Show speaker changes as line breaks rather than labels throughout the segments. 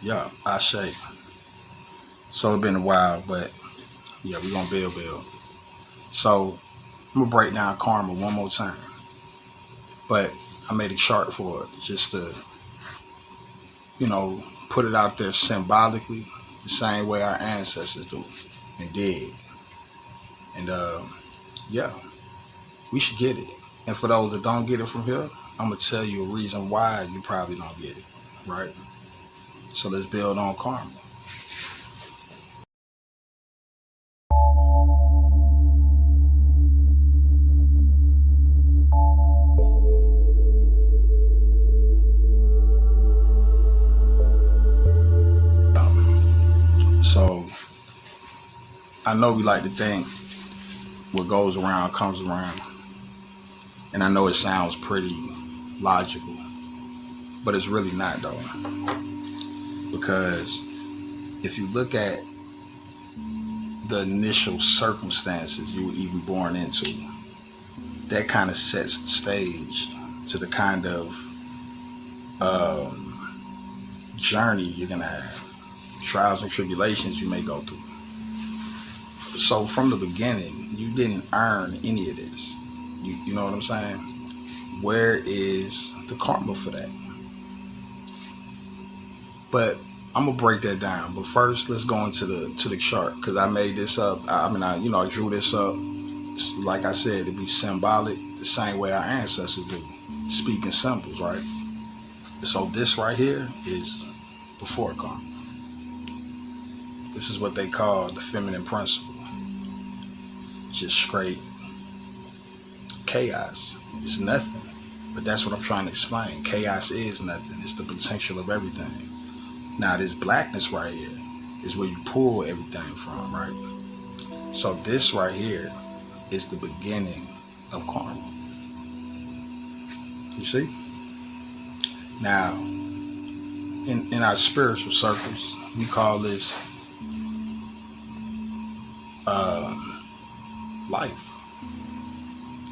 Yeah, I shake. So it's been a while, but yeah, we gonna build. So I'm gonna break down karma one more time, but I made a chart for it just to, you know, put it out there symbolically, the same way our ancestors do and did. And yeah, we should get it. And for those that don't get it from here, I'm gonna tell you a reason why you probably don't get it, right? So let's build on karma. So I know we like to think what goes around comes around. And I know it sounds pretty logical, but it's really not though. Because if you look at the initial circumstances you were even born into, that kind of sets the stage to the kind of journey you're going to have, trials and tribulations you may go through. So from the beginning, you didn't earn any of this. You know what I'm saying? Where is the karma for that? But I'm gonna break that down. But first, let's go into the chart because I made this up. I drew this up. Like I said, to be symbolic, the same way our ancestors do, speaking symbols, right? So this right here is before karma. This is what they call the feminine principle. Just straight chaos. It's nothing. But that's what I'm trying to explain. Chaos is nothing. It's the potential of everything. Now this blackness right here is where you pull everything from, right? So this right here is the beginning of karma. You see? Now, in our spiritual circles, we call this life.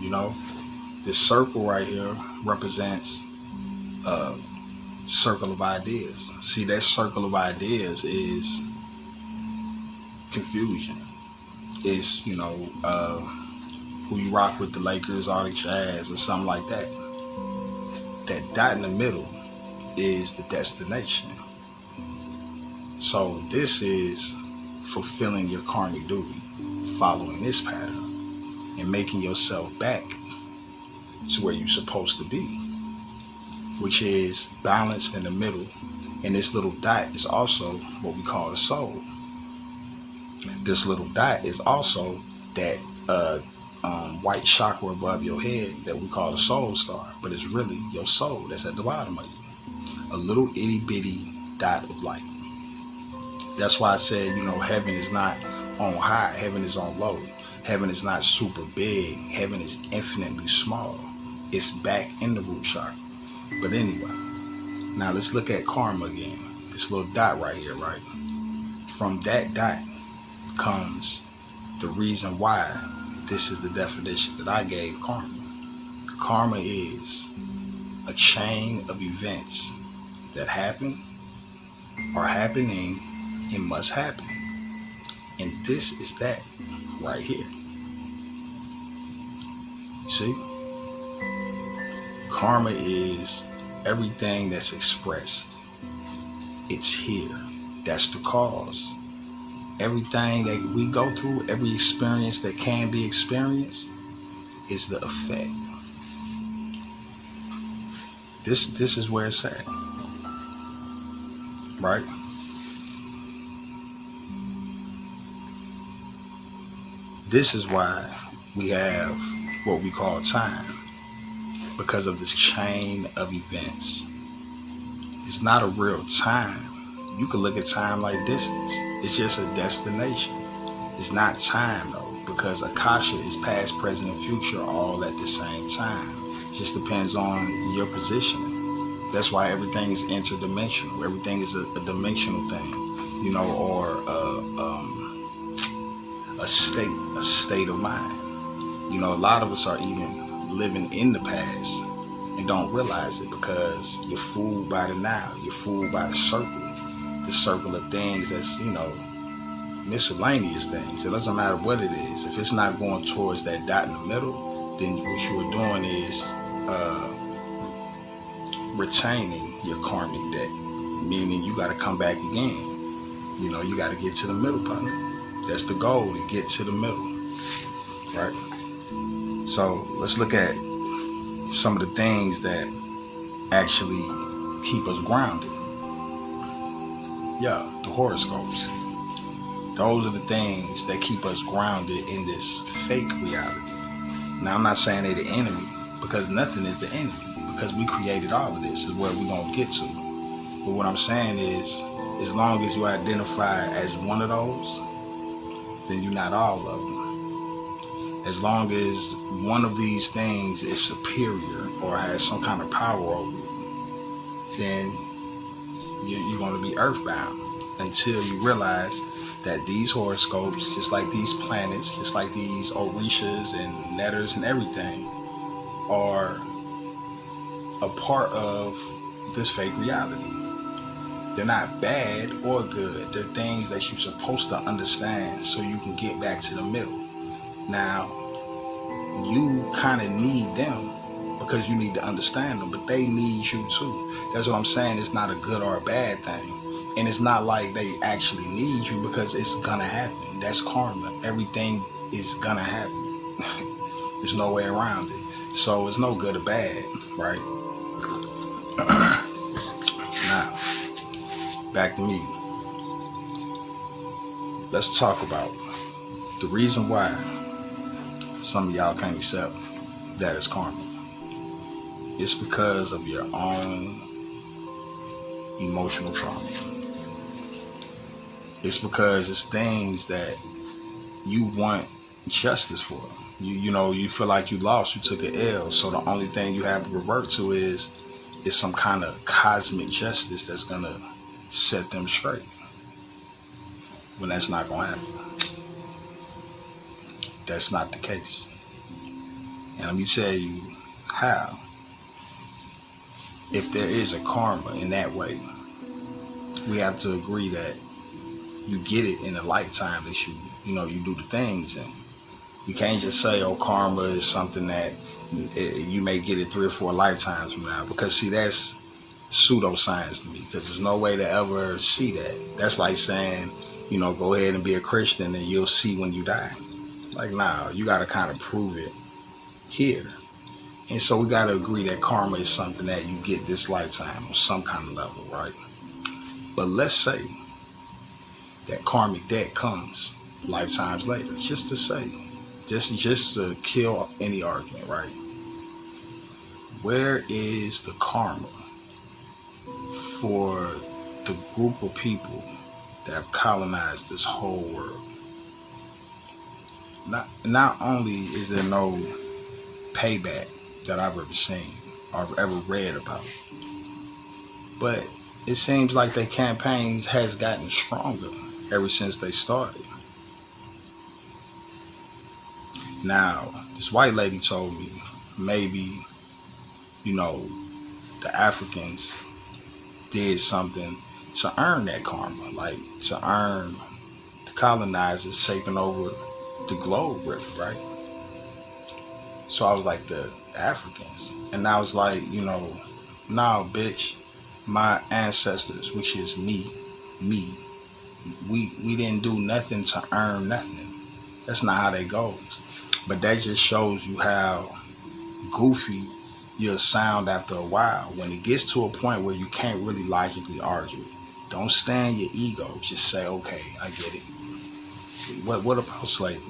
You know, this circle right here represents a circle of ideas. See, that circle of ideas is confusion. It's, who you rock with, the Lakers or the Jazz or something like that. That dot in the middle is the destination. So this is fulfilling your karmic duty, following this pattern and making yourself back to where you're supposed to be, which is balanced in the middle. And this little dot is also what we call the soul. This little dot is also that white chakra above your head that we call the soul star, but it's really your soul that's at the bottom of you. A little itty bitty dot of light. That's why I said, heaven is not on high, heaven is on low. Heaven is not super big, heaven is infinitely small. It's back in the root chakra. But anyway, now let's look at karma again. This little dot right here, right? From that dot comes the reason why this is the definition that I gave karma. Karma is a chain of events that happen, are happening, and must happen. And this is that right here. You see? Karma is everything that's expressed. It's here. That's the cause. Everything that we go through, every experience that can be experienced, is the effect. This is where it's at. Right? This is why we have what we call time, because of this chain of events. It's not a real time. You can look at time like distance. It's just a destination. It's not time though, because Akasha is past, present, and future all at the same time. It just depends on your positioning. That's why everything is interdimensional. Everything is a dimensional thing, or a state of mind. A lot of us are even living in the past and don't realize it because you're fooled by the now. You're fooled by the circle. the circle of things that's, miscellaneous things. It doesn't matter what it is. If it's not going towards that dot in the middle, then what you are doing is retaining your karmic debt, meaning you got to come back again. You got to get to the middle, partner. That's the goal, to get to the middle, right? So let's look at some of the things that actually keep us grounded. Yeah, the horoscopes. Those are the things that keep us grounded in this fake reality. Now, I'm not saying they're the enemy, because nothing is the enemy, because we created all of this, is where we're going to get to. But what I'm saying is, as long as you identify as one of those, then you're not all of them. As long as one of these things is superior or has some kind of power over you, then you're going to be earthbound until you realize that these horoscopes, just like these planets, just like these orishas and netters and everything, are a part of this fake reality. They're not bad or good. They're things that you're supposed to understand so you can get back to the middle. Now, you kind of need them because you need to understand them, but they need you too. That's what I'm saying. It's not a good or a bad thing. And it's not like they actually need you, because it's gonna happen. That's karma. Everything is gonna happen. There's no way around it. So it's no good or bad, right? Now, back to me. Let's talk about the reason why some of y'all can't accept that it's karma. It's because of your own emotional trauma. It's because it's things that you want justice for. You feel like you lost, you took an L, so the only thing you have to revert to is some kind of cosmic justice that's gonna set them straight. When that's not gonna happen. That's not the case. And let me tell you how. If there is a karma in that way, we have to agree that you get it in a lifetime that you do the things. And you can't just say, oh, karma is something that you may get it 3 or 4 lifetimes from now, because see, that's pseudoscience to me, because there's no way to ever see that. That's like saying, go ahead and be a Christian and you'll see when you die. Like, nah, you got to kind of prove it here. And so we got to agree that karma is something that you get this lifetime on some kind of level, right? But let's say that karmic debt comes lifetimes later, just to say, just to kill any argument, right? Where is the karma for the group of people that have colonized this whole world? Not only is there no payback that I've ever seen or ever read about, but it seems like their campaigns has gotten stronger ever since they started. Now, this white lady told me maybe, the Africans did something to earn that karma, like to earn the colonizers taking over the globe, really, right? So I was like, the Africans. And I was like, nah, bitch, my ancestors, which is me, we didn't do nothing to earn nothing. That's not how that goes. But that just shows you how goofy you'll sound after a while. When it gets to a point where you can't really logically argue it, don't stand your ego. Just say, okay, I get it. What about slavery?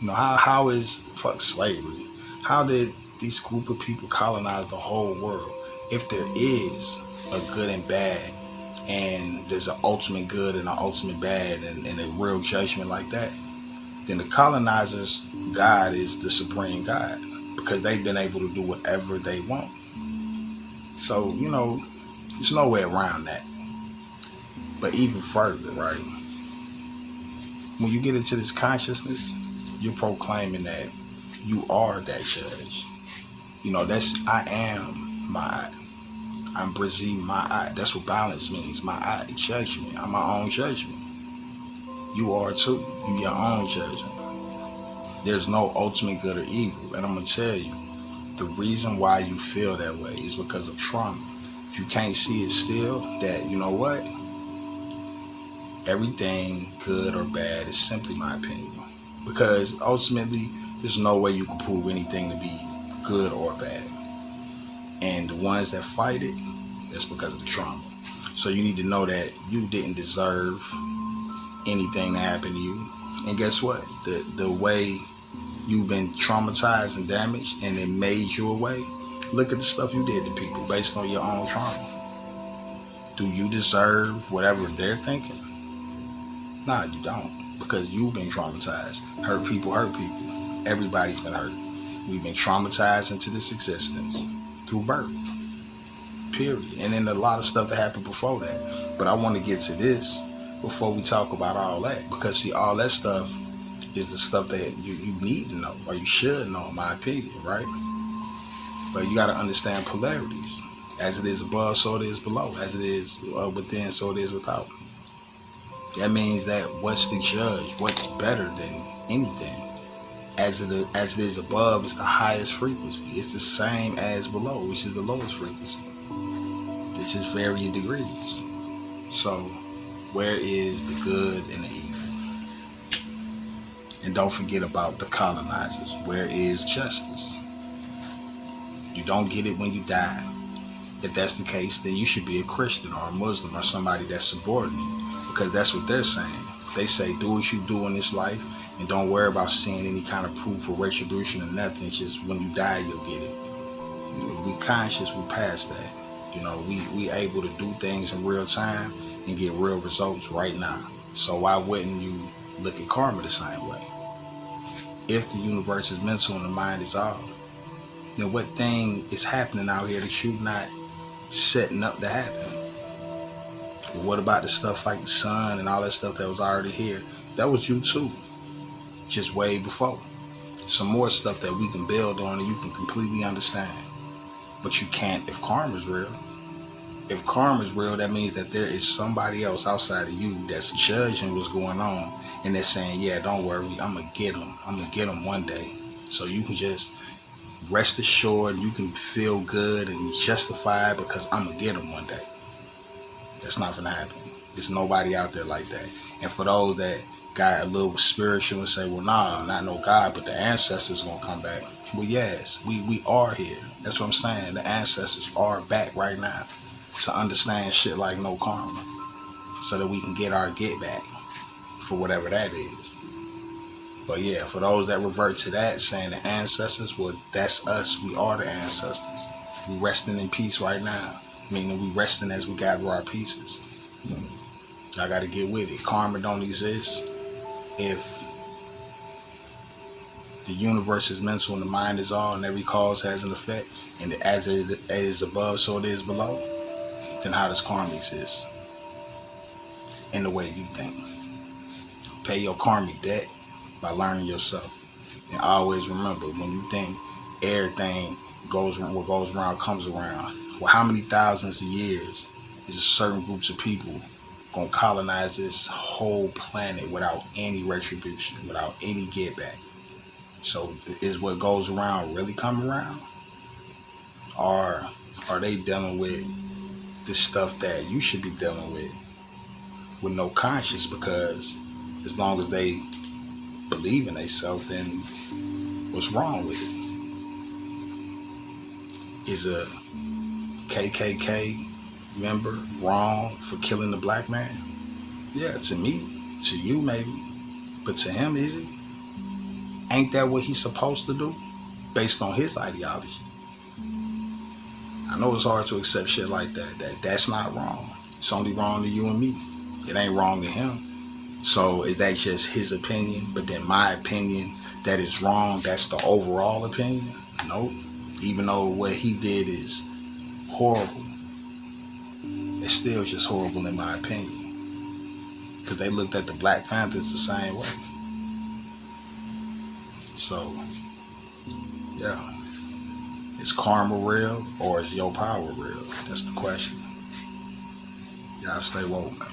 How is slavery? How did these group of people colonize the whole world? If there is a good and bad, and there's an ultimate good and an ultimate bad, and a real judgment like that, then the colonizers' God is the supreme God, because they've been able to do whatever they want. So, there's no way around that. But even further, right? When you get into this consciousness, you're proclaiming that you are that judge. That's I am my I'm Brazil, my eye. That's what balance means. My eye, judgment. I'm my own judgment. You are too. You your own judgment. There's no ultimate good or evil. And I'm going to tell you, the reason why you feel that way is because of trauma. If you can't see it still, that, you know what? Everything, good or bad, is simply my opinion. Because ultimately, there's no way you can prove anything to be good or bad. And the ones that fight it, that's because of the trauma. So you need to know that you didn't deserve anything to happen to you. And guess what? The way you've been traumatized and damaged and it made you away, look at the stuff you did to people based on your own trauma. Do you deserve whatever they're thinking? Nah, you don't. Because you've been traumatized. Hurt people hurt people. Everybody's been hurt. We've been traumatized into this existence through birth. Period. And then a lot of stuff that happened before that. But I want to get to this before we talk about all that. Because see, all that stuff is the stuff that you need to know, or you should know, in my opinion, right? But you got to understand polarities. As it is above, so it is below. As it is within, so it is without. That means that what's the judge? What's better than anything? As it is above is the highest frequency. It's the same as below, which is the lowest frequency. It's just varying degrees. So, where is the good and the evil? And don't forget about the colonizers. Where is justice? You don't get it when you die. If that's the case, then you should be a Christian or a Muslim or somebody that's subordinate. Because that's what they're saying. They say, do what you do in this life and don't worry about seeing any kind of proof or retribution or nothing. It's just when you die, you'll get it. We conscious, we past that. We able to do things in real time and get real results right now. So why wouldn't you look at karma the same way? If the universe is mental and the mind is all, then what thing is happening out here that you not setting up to happen? But what about the stuff like the sun and all that stuff that was already here? That was you too, just way before. Some more stuff that we can build on and you can completely understand. But you can't if karma is real. If karma is real, that means that there is somebody else outside of you that's judging what's going on and they're saying, yeah, don't worry, I'm going to get them. I'm going to get them one day. So you can just rest assured, you can feel good and justify it because I'm going to get them one day. That's not going to happen. There's nobody out there like that. And for those that got a little spiritual and say, well, nah, not no God, but the ancestors going to come back. Well, yes, we are here. That's what I'm saying. The ancestors are back right now to understand shit like no karma so that we can get our get back for whatever that is. But yeah, for those that revert to that, saying the ancestors, well, that's us. We are the ancestors. We resting in peace right now. Meaning we resting as we gather our pieces. Y'all got to get with it. Karma don't exist if the universe is mental and the mind is all and every cause has an effect. And as it is above, so it is below. Then how does karma exist? In the way you think. Pay your karmic debt by learning yourself. And always remember, when you think everything what goes around comes around, well, how many thousands of years is a certain groups of people going to colonize this whole planet without any retribution, without any get back? So is what goes around really coming around? Or are they dealing with this stuff that you should be dealing with no conscience? Because as long as they believe in themselves, then what's wrong with it? Is a KKK member wrong for killing the black man? Yeah, to me, to you maybe, but to him, is it? Ain't that what he's supposed to do based on his ideology? I know it's hard to accept shit like that. That's not wrong. It's only wrong to you and me. It ain't wrong to him. So is that just his opinion? But then my opinion that is wrong, that's the overall opinion? Nope. Even though what he did is horrible, it's still just horrible in my opinion. Because they looked at the Black Panthers the same way. So, yeah. Is karma real or is your power real? That's the question. Y'all stay woke, man.